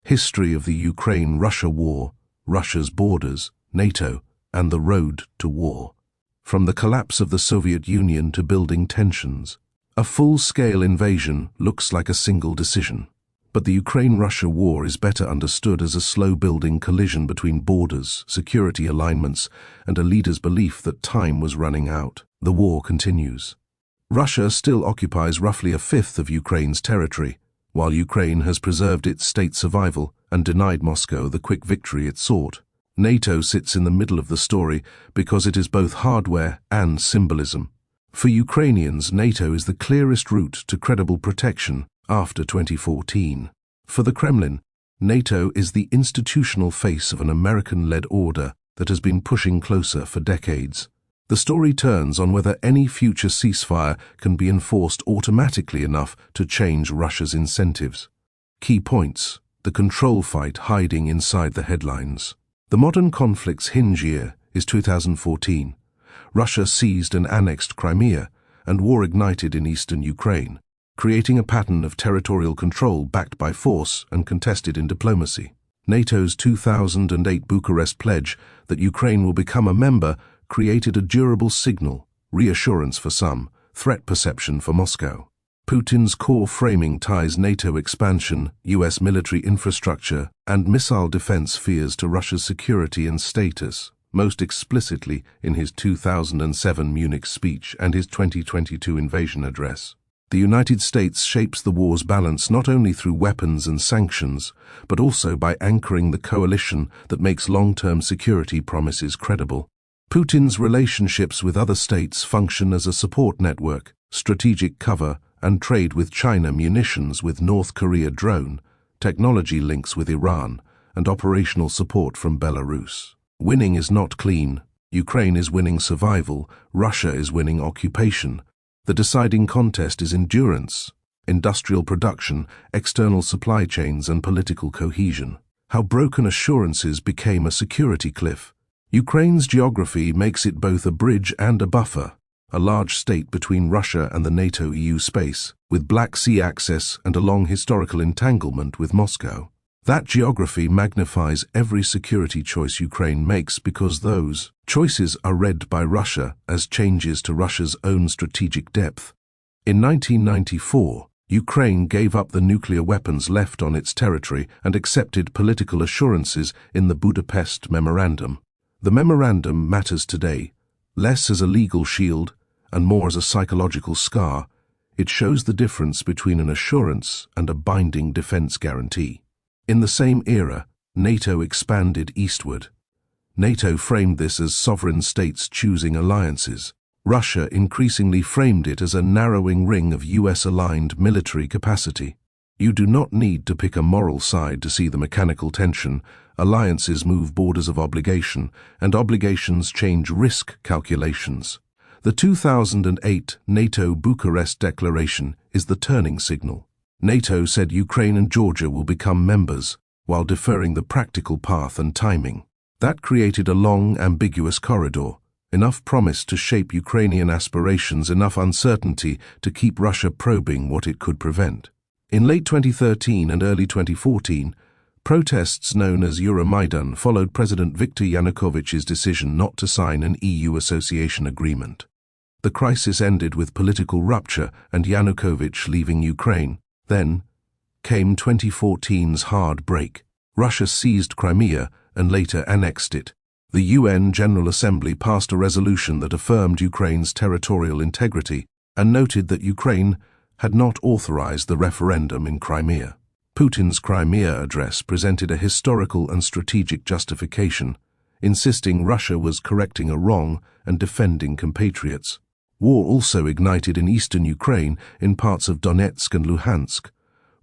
History of the Ukraine-Russia War, Russia's borders, NATO, and the road to war. From the collapse of the Soviet Union to building tensions, a full-scale invasion looks like a single decision. But the Ukraine-Russia war is better understood as a slow-building collision between borders, security alignments, and a leader's belief that time was running out. The war continues. Russia still occupies roughly a fifth of Ukraine's territory, while Ukraine has preserved its state survival and denied Moscow the quick victory it sought. NATO sits in the middle of the story because it is both hardware and symbolism. For Ukrainians, NATO is the clearest route to credible protection after 2014. For the Kremlin, NATO is the institutional face of an American-led order that has been pushing closer for decades. The story turns on whether any future ceasefire can be enforced automatically enough to change Russia's incentives. Key points: the control fight hiding inside the headlines. The modern conflict's hinge year is 2014. Russia seized and annexed Crimea, and war ignited in eastern Ukraine, creating a pattern of territorial control backed by force and contested in diplomacy. NATO's 2008 Bucharest pledge that Ukraine will become a member created a durable signal, reassurance for some, threat perception for Moscow. Putin's core framing ties NATO expansion, US military infrastructure, and missile defense fears to Russia's security and status, most explicitly in his 2007 Munich speech and his 2022 invasion address. The United States shapes the war's balance not only through weapons and sanctions, but also by anchoring the coalition that makes long-term security promises credible. Putin's relationships with other states function as a support network, strategic cover, and trade with China, munitions with North Korea drone, technology links with Iran, and operational support from Belarus. Winning is not clean. Ukraine is winning survival, Russia is winning occupation. The deciding contest is endurance, industrial production, external supply chains, and political cohesion. How broken assurances became a security cliff. Ukraine's geography makes it both a bridge and a buffer, a large state between Russia and the NATO-EU space, with Black Sea access and a long historical entanglement with Moscow. That geography magnifies every security choice Ukraine makes because those choices are read by Russia as changes to Russia's own strategic depth. In 1994, Ukraine gave up the nuclear weapons left on its territory and accepted political assurances in the Budapest Memorandum. The memorandum matters today, less as a legal shield and more as a psychological scar. It shows the difference between an assurance and a binding defense guarantee. In the same era, NATO expanded eastward. NATO framed this as sovereign states choosing alliances. Russia increasingly framed it as a narrowing ring of US-aligned military capacity. You do not need to pick a moral side to see the mechanical tension. Alliances move borders of obligation, and obligations change risk calculations. The 2008 NATO Bucharest Declaration is the turning signal. NATO said Ukraine and Georgia will become members, while deferring the practical path and timing. That created a long, ambiguous corridor, enough promise to shape Ukrainian aspirations, enough uncertainty to keep Russia probing what it could prevent. In late 2013 and early 2014, protests known as Euromaidan followed President Viktor Yanukovych's decision not to sign an EU association agreement. The crisis ended with political rupture and Yanukovych leaving Ukraine. Then came 2014's hard break. Russia seized Crimea and later annexed it. The UN General Assembly passed a resolution that affirmed Ukraine's territorial integrity and noted that Ukraine had not authorized the referendum in Crimea. Putin's Crimea address presented a historical and strategic justification, insisting Russia was correcting a wrong and defending compatriots. War also ignited in eastern Ukraine, in parts of Donetsk and Luhansk.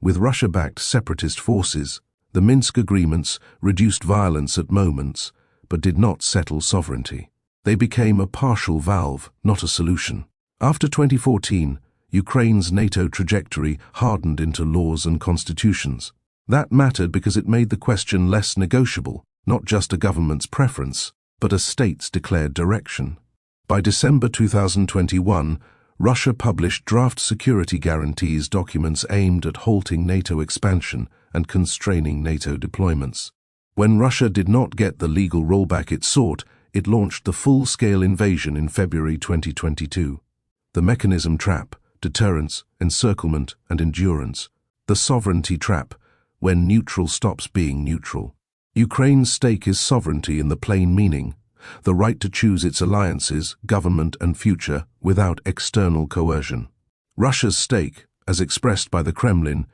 With Russia-backed separatist forces, the Minsk agreements reduced violence at moments, but did not settle sovereignty. They became a partial valve, not a solution. After 2014, Ukraine's NATO trajectory hardened into laws and constitutions. That mattered because it made the question less negotiable, not just a government's preference, but a state's declared direction. By December 2021, Russia published draft security guarantees documents aimed at halting NATO expansion and constraining NATO deployments. When Russia did not get the legal rollback it sought, it launched the full-scale invasion in February 2022. The mechanism trap: deterrence, encirclement, and endurance. The sovereignty trap: when neutral stops being neutral. Ukraine's stake is sovereignty in the plain meaning, the right to choose its alliances, government, and future without external coercion. Russia's stake, as expressed by the Kremlin,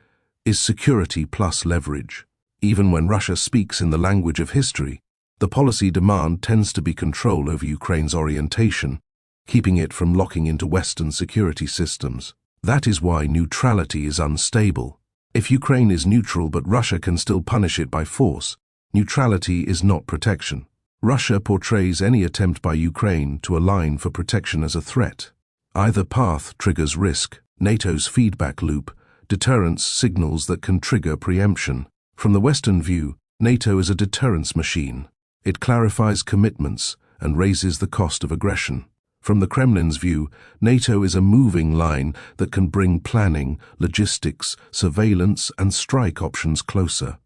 is security plus leverage. Even when Russia speaks in the language of history, the policy demand tends to be control over Ukraine's orientation, keeping it from locking into Western security systems. That is why neutrality is unstable. If Ukraine is neutral but Russia can still punish it by force, neutrality is not protection. Russia portrays any attempt by Ukraine to align for protection as a threat. Either path triggers risk. NATO's feedback loop: deterrence signals that can trigger preemption. From the Western view, NATO is a deterrence machine. It clarifies commitments and raises the cost of aggression. From the Kremlin's view, NATO is a moving line that can bring planning, logistics, surveillance, and strike options closer.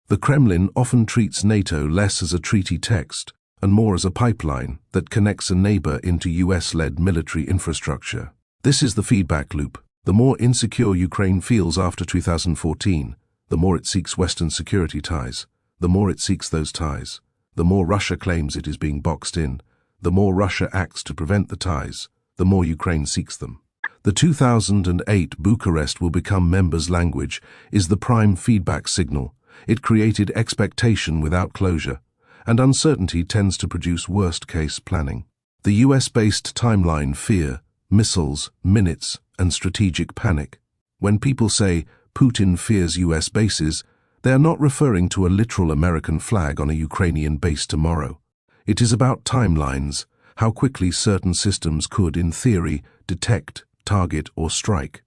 The Kremlin often treats NATO less as a treaty text and more as a pipeline that connects a neighbor into US-led military infrastructure. This is the feedback loop. The more insecure Ukraine feels after 2014, the more it seeks Western security ties. The more it seeks those ties, the more Russia claims it is being boxed in. The more Russia acts to prevent the ties, the more Ukraine seeks them. The 2008 Bucharest will become members' language is the prime feedback signal. It created expectation without closure, and uncertainty tends to produce worst-case planning. The US-based timeline: fear, missiles, minutes, and strategic panic. When people say Putin fears US bases, they are not referring to a literal American flag on a Ukrainian base tomorrow. It is about timelines, how quickly certain systems could, in theory, detect, target, or strike,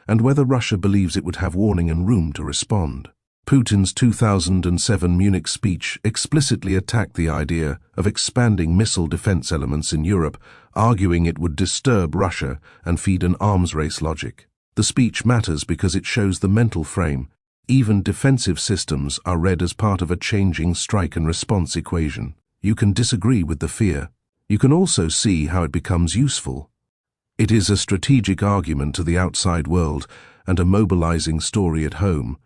and whether Russia believes it would have warning and room to respond. Putin's 2007 Munich speech explicitly attacked the idea of expanding missile defense elements in Europe, arguing it would disturb Russia and feed an arms race logic. The speech matters because it shows the mental frame. Even defensive systems are read as part of a changing strike and response equation. You can disagree with the fear. You can also see how it becomes useful. It is a strategic argument to the outside world and a mobilizing story at home.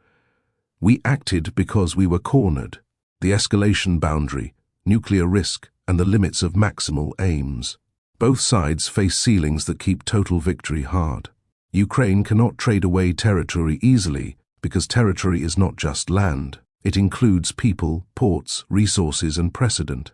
We acted because we were cornered. The escalation boundary, nuclear risk, and the limits of maximal aims. Both sides face ceilings that keep total victory hard. Ukraine cannot trade away territory easily because territory is not just land. It includes people, ports, resources, and precedent.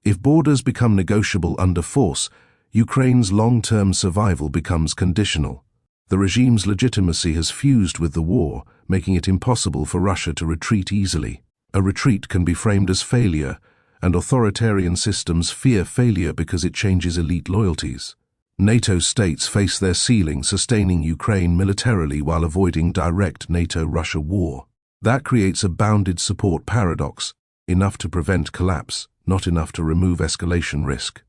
If borders become negotiable under force, Ukraine's long-term survival becomes conditional. The regime's legitimacy has fused with the war, making it impossible for Russia to retreat easily. A retreat can be framed as failure, and authoritarian systems fear failure because it changes elite loyalties. NATO states face their ceiling, sustaining Ukraine militarily while avoiding direct NATO-Russia war. That creates a bounded support paradox, enough to prevent collapse, not enough to remove escalation risk.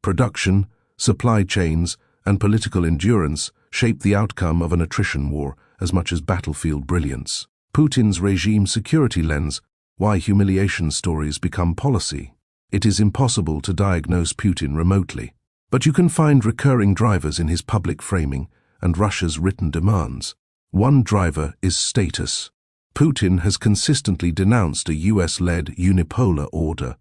Production, supply chains, and political endurance shape the outcome of an attrition war as much as battlefield brilliance. Putin's regime security lens: why humiliation stories become policy. It is impossible to diagnose Putin remotely, but you can find recurring drivers in his public framing and Russia's written demands. One driver is status. Putin has consistently denounced a US-led unipolar order,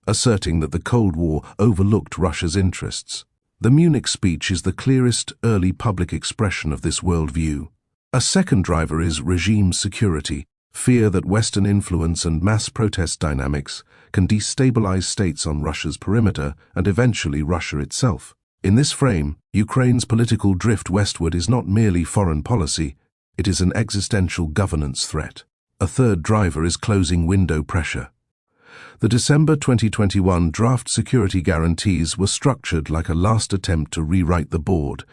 asserting that the Cold War overlooked Russia's interests. The Munich speech is the clearest early public expression of this worldview. A second driver is regime security, fear that Western influence and mass protest dynamics can destabilize states on Russia's perimeter and eventually Russia itself. In this frame, Ukraine's political drift westward is not merely foreign policy, it is an existential governance threat. A third driver is closing window pressure. The December 2021 draft security guarantees were structured like a last attempt to rewrite the board,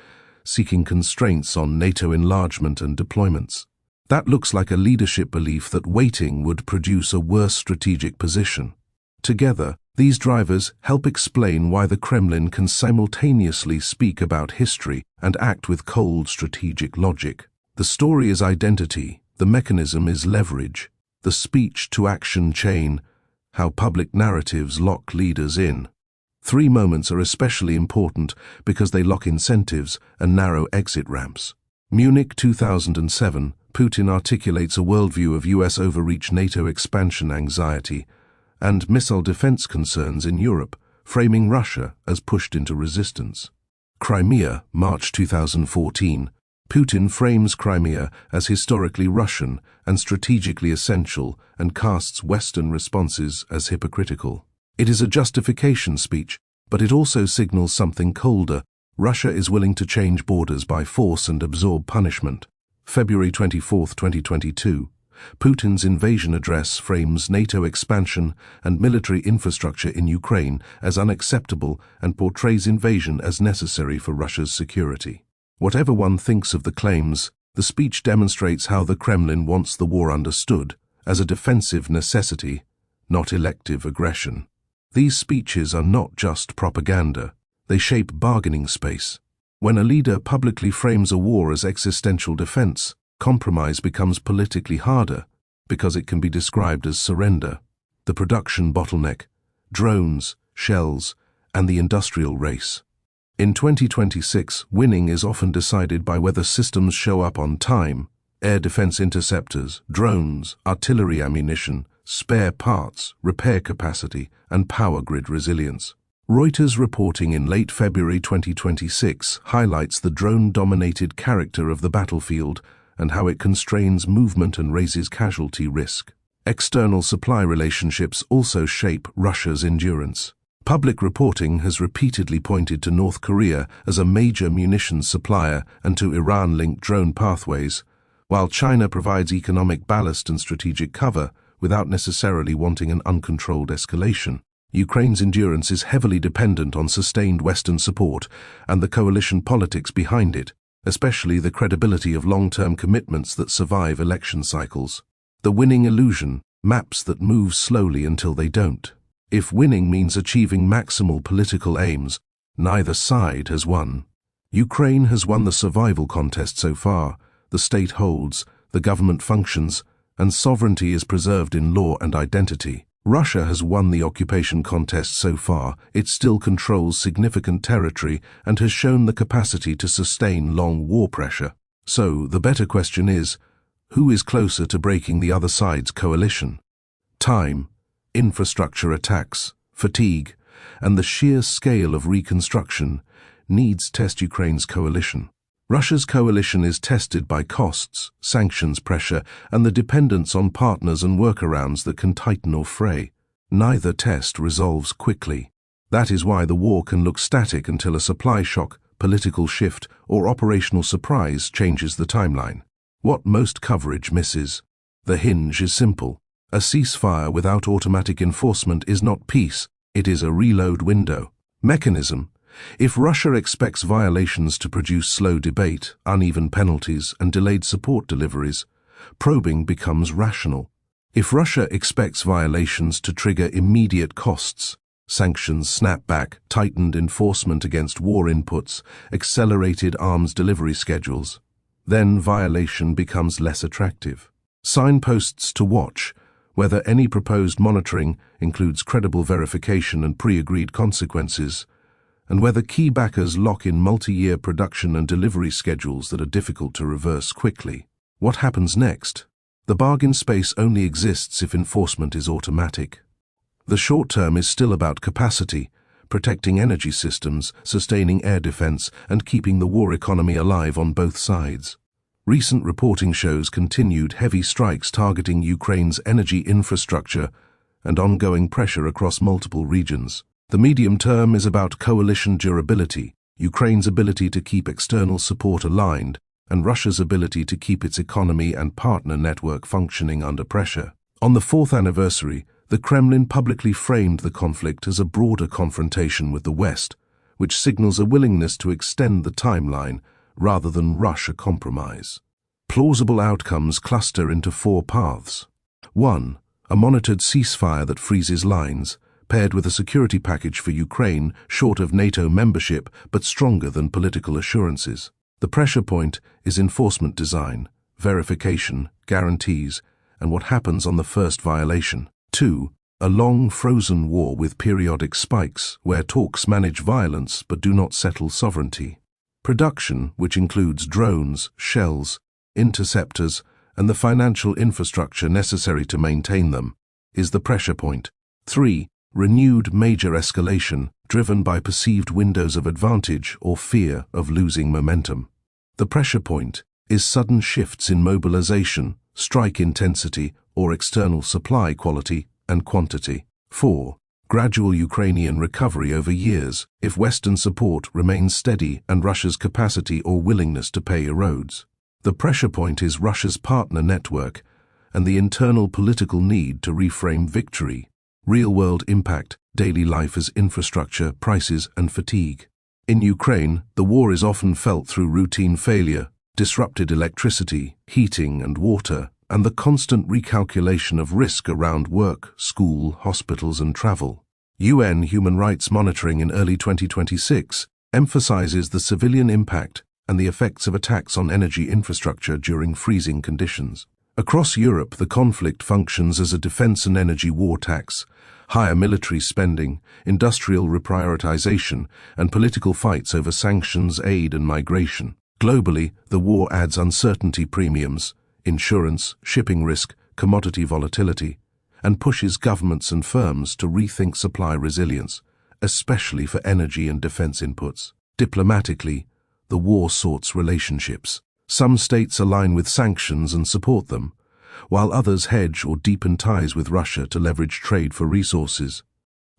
seeking constraints on NATO enlargement and deployments. That looks like a leadership belief that waiting would produce a worse strategic position. Together, these drivers help explain why the Kremlin can simultaneously speak about history and act with cold strategic logic. The story is identity, the mechanism is leverage. The speech-to-action chain, how public narratives lock leaders in. 3 moments are especially important because they lock incentives and narrow exit ramps. Munich 2007, Putin articulates a worldview of US overreach, NATO expansion anxiety, and missile defense concerns in Europe, framing Russia as pushed into resistance. Crimea, March 2014. Putin frames Crimea as historically Russian and strategically essential and casts Western responses as hypocritical. It is a justification speech, but it also signals something colder. Russia is willing to change borders by force and absorb punishment. February 24, 2022. Putin's invasion address frames NATO expansion and military infrastructure in Ukraine as unacceptable and portrays invasion as necessary for Russia's security. Whatever one thinks of the claims, the speech demonstrates how the Kremlin wants the war understood as a defensive necessity, not elective aggression. These speeches are not just propaganda, they shape bargaining space. When a leader publicly frames a war as existential defense, compromise becomes politically harder because it can be described as surrender. The production bottleneck, drones, shells, and the industrial race. In 2026, winning is often decided by whether systems show up on time: air defense interceptors, drones, artillery ammunition, spare parts, repair capacity, and power grid resilience. Reuters reporting in late February 2026 highlights the drone-dominated character of the battlefield and how it constrains movement and raises casualty risk. External supply relationships also shape Russia's endurance. Public reporting has repeatedly pointed to North Korea as a major munitions supplier and to Iran-linked drone pathways, while China provides economic ballast and strategic cover without necessarily wanting an uncontrolled escalation. Ukraine's endurance is heavily dependent on sustained Western support and the coalition politics behind it, especially the credibility of long-term commitments that survive election cycles. The winning illusion, maps that move slowly until they don't. If winning means achieving maximal political aims, neither side has won. Ukraine has won the survival contest so far. The state holds, the government functions, and sovereignty is preserved in law and identity. Russia has won the occupation contest so far. It still controls significant territory and has shown the capacity to sustain long war pressure. So, the better question is, who is closer to breaking the other side's coalition? Time, infrastructure attacks, fatigue, and the sheer scale of reconstruction needs test Ukraine's coalition. Russia's coalition is tested by costs, sanctions pressure, and the dependence on partners and workarounds that can tighten or fray. Neither test resolves quickly. That is why the war can look static until a supply shock, political shift, or operational surprise changes the timeline. What most coverage misses? The hinge is simple. A ceasefire without automatic enforcement is not peace, it is a reload window. Mechanism. If Russia expects violations to produce slow debate, uneven penalties, and delayed support deliveries, probing becomes rational. If Russia expects violations to trigger immediate costs, sanctions, snapback, tightened enforcement against war inputs, accelerated arms delivery schedules, then violation becomes less attractive. Signposts to watch: whether any proposed monitoring includes credible verification and pre-agreed consequences, and whether key backers lock in multi-year production and delivery schedules that are difficult to reverse quickly. What happens next? The bargain space only exists if enforcement is automatic. The short term is still about capacity, protecting energy systems, sustaining air defense, and keeping the war economy alive on both sides. Recent reporting shows continued heavy strikes targeting Ukraine's energy infrastructure and ongoing pressure across multiple regions. The medium term is about coalition durability, Ukraine's ability to keep external support aligned, and Russia's ability to keep its economy and partner network functioning under pressure. On the 4th anniversary, the Kremlin publicly framed the conflict as a broader confrontation with the West, which signals a willingness to extend the timeline rather than rush a compromise. Plausible outcomes cluster into 4 paths. 1. A monitored ceasefire that freezes lines, paired with a security package for Ukraine short of NATO membership but stronger than political assurances. The pressure point is enforcement design, verification, guarantees, and what happens on the first violation. 2. A long frozen war with periodic spikes, where talks manage violence but do not settle sovereignty. Production, which includes drones, shells, interceptors, and the financial infrastructure necessary to maintain them, is the pressure point. 3. Renewed major escalation, driven by perceived windows of advantage or fear of losing momentum. The pressure point is sudden shifts in mobilization, strike intensity, or external supply quality and quantity. 4. Gradual Ukrainian recovery over years, if Western support remains steady and Russia's capacity or willingness to pay erodes. The pressure point is Russia's partner network and the internal political need to reframe victory. Real-world impact, daily life as infrastructure, prices, and fatigue. In Ukraine, the war is often felt through routine failure, disrupted electricity, heating, and water, and the constant recalculation of risk around work, school, hospitals, and travel. UN Human Rights Monitoring in early 2026 emphasizes the civilian impact and the effects of attacks on energy infrastructure during freezing conditions. Across Europe, the conflict functions as a defense and energy war tax, higher military spending, industrial reprioritization, and political fights over sanctions, aid, and migration. Globally, the war adds uncertainty premiums, insurance, shipping risk, commodity volatility, and pushes governments and firms to rethink supply resilience, especially for energy and defense inputs. Diplomatically, the war sorts relationships. Some states align with sanctions and support them, while others hedge or deepen ties with Russia to leverage trade for resources.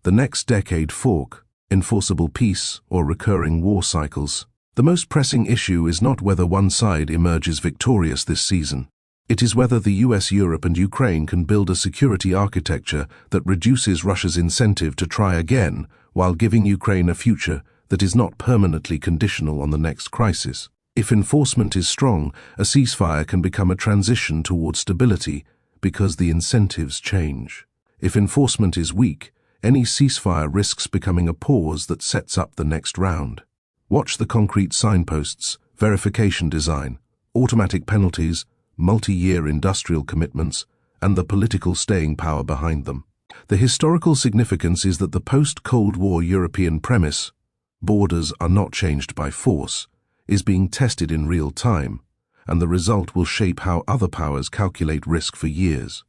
The next decade fork, enforceable peace or recurring war cycles. The most pressing issue is not whether one side emerges victorious this season. It is whether the US, Europe, and Ukraine can build a security architecture that reduces Russia's incentive to try again while giving Ukraine a future that is not permanently conditional on the next crisis. If enforcement is strong, a ceasefire can become a transition toward stability because the incentives change. If enforcement is weak, any ceasefire risks becoming a pause that sets up the next round. Watch the concrete signposts, verification design, automatic penalties, multi-year industrial commitments, and the political staying power behind them. The historical significance is that the post-Cold War European premise, borders are not changed by force, is being tested in real time, and the result will shape how other powers calculate risk for years.